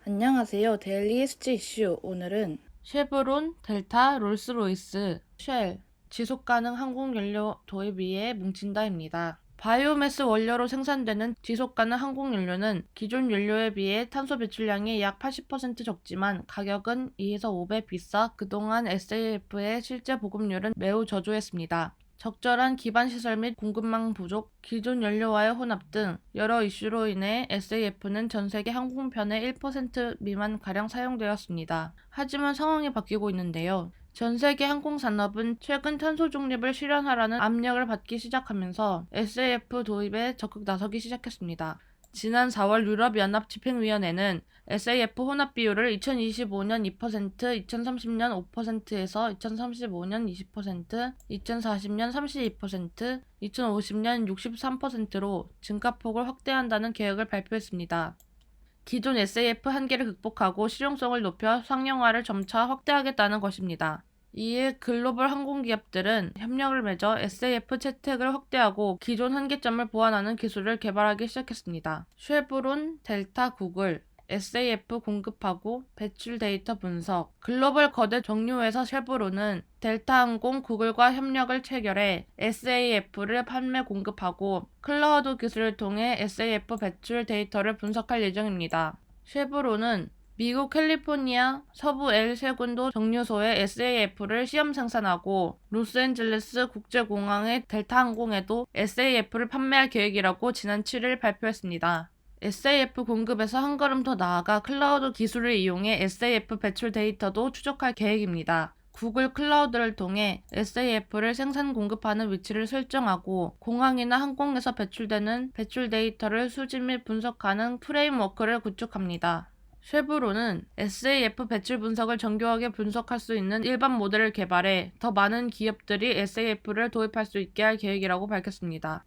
안녕하세요. 데일리 수치 이슈. 오늘은 쉐보론, 델타, 롤스로이스, 쉘, 지속가능 항공연료 도입 위에 뭉친다입니다. 바이오매스 원료로 생산되는 지속가능 항공연료는 기존 연료에 비해 탄소 배출량이 약 80% 적지만 가격은 2에서 5배 비싸 그동안 SAF의 실제 보급률은 매우 저조했습니다. 적절한 기반시설 및 공급망 부족, 기존 연료와의 혼합 등 여러 이슈로 인해 SAF는 전세계 항공편의 1% 미만가량 사용되었습니다. 하지만 상황이 바뀌고 있는데요. 전세계 항공산업은 최근 탄소 중립을 실현하라는 압력을 받기 시작하면서 SAF 도입에 적극 나서기 시작했습니다. 지난 4월 유럽연합 집행위원회는 SAF 혼합 비율을 2025년 2%, 2030년 5%에서 2035년 20%, 2040년 32%, 2050년 63%로 증가폭을 확대한다는 계획을 발표했습니다. 기존 SAF 한계를 극복하고 실용성을 높여 상용화를 점차 확대하겠다는 것입니다. 이에 글로벌 항공기업들은 협력을 맺어 SAF 채택을 확대하고 기존 한계점을 보완하는 기술을 개발하기 시작했습니다. 쉐보론, 델타, 구글, SAF 공급하고 배출 데이터 분석. 글로벌 거대 정유회사 쉐보론은 델타항공, 구글과 협력을 체결해 SAF를 판매 공급하고 클라우드 기술을 통해 SAF 배출 데이터를 분석할 예정입니다. 쉐보론은 미국 캘리포니아 서부 엘 세군도 정류소에 SAF를 시험 생산하고 로스앤젤레스 국제공항의 델타항공에도 SAF를 판매할 계획이라고 지난 7일 발표했습니다. SAF 공급에서 한 걸음 더 나아가 클라우드 기술을 이용해 SAF 배출 데이터도 추적할 계획입니다. 구글 클라우드를 통해 SAF를 생산 공급하는 위치를 설정하고 공항이나 항공에서 배출되는 배출 데이터를 수집 및 분석하는 프레임워크를 구축합니다. 쉐보론은 SAF 배출 분석을 정교하게 분석할 수 있는 일반 모델을 개발해 더 많은 기업들이 SAF를 도입할 수 있게 할 계획이라고 밝혔습니다.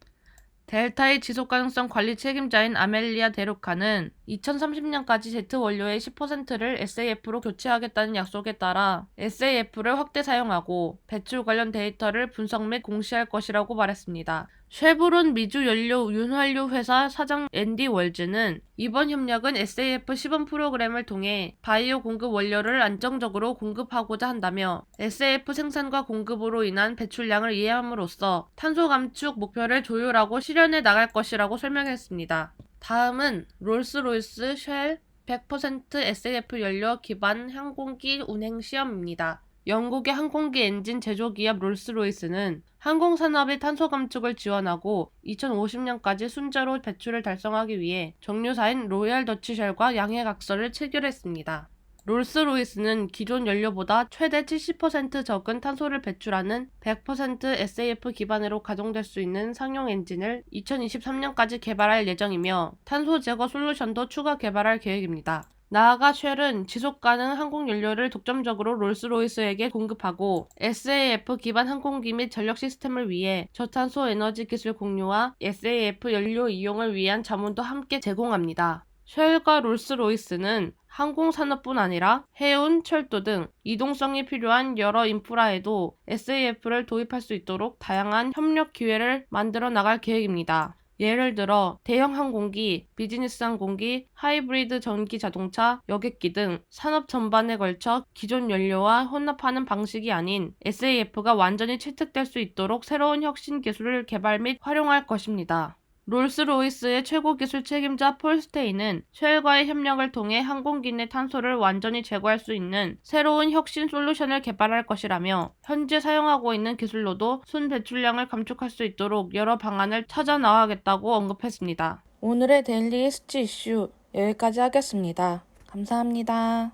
델타의 지속가능성 관리 책임자인 아멜리아 데루카는 2030년까지 제트 원료의 10%를 SAF로 교체하겠다는 약속에 따라 SAF를 확대 사용하고 배출 관련 데이터를 분석 및 공시할 것이라고 말했습니다. 쉐보론 미주 연료 윤활유 회사 사장 앤디 월즈는 이번 협력은 SAF 시범 프로그램을 통해 바이오 공급 원료를 안정적으로 공급하고자 한다며 SAF 생산과 공급으로 인한 배출량을 이해함으로써 탄소 감축 목표를 조율하고 실현해 나갈 것이라고 설명했습니다. 다음은 롤스로이스 쉘 100% SAF 연료 기반 항공기 운행 시험입니다. 영국의 항공기 엔진 제조기업 롤스로이스는 항공산업의 탄소 감축을 지원하고 2050년까지 순제로 배출을 달성하기 위해 정유사인 로얄 더치쉘과 양해각서를 체결했습니다. 롤스로이스는 기존 연료보다 최대 70% 적은 탄소를 배출하는 100% SAF 기반으로 가동될 수 있는 상용 엔진을 2023년까지 개발할 예정이며 탄소 제거 솔루션도 추가 개발할 계획입니다. 나아가 쉘은 지속가능 항공연료를 독점적으로 롤스로이스에게 공급하고 SAF 기반 항공기 및 전력 시스템을 위해 저탄소 에너지 기술 공유와 SAF 연료 이용을 위한 자문도 함께 제공합니다. 쉘과 롤스로이스는 항공산업뿐 아니라 해운, 철도 등 이동성이 필요한 여러 인프라에도 SAF를 도입할 수 있도록 다양한 협력 기회를 만들어 나갈 계획입니다. 예를 들어 대형 항공기, 비즈니스 항공기, 하이브리드 전기 자동차, 여객기 등 산업 전반에 걸쳐 기존 연료와 혼합하는 방식이 아닌 SAF가 완전히 채택될 수 있도록 새로운 혁신 기술을 개발 및 활용할 것입니다. 롤스로이스의 최고 기술 책임자 폴 스테이는 쉘과의 협력을 통해 항공기 내 탄소를 완전히 제거할 수 있는 새로운 혁신 솔루션을 개발할 것이라며 현재 사용하고 있는 기술로도 순 배출량을 감축할 수 있도록 여러 방안을 찾아 나가겠다고 언급했습니다. 오늘의 데일리 수치 이슈 여기까지 하겠습니다. 감사합니다.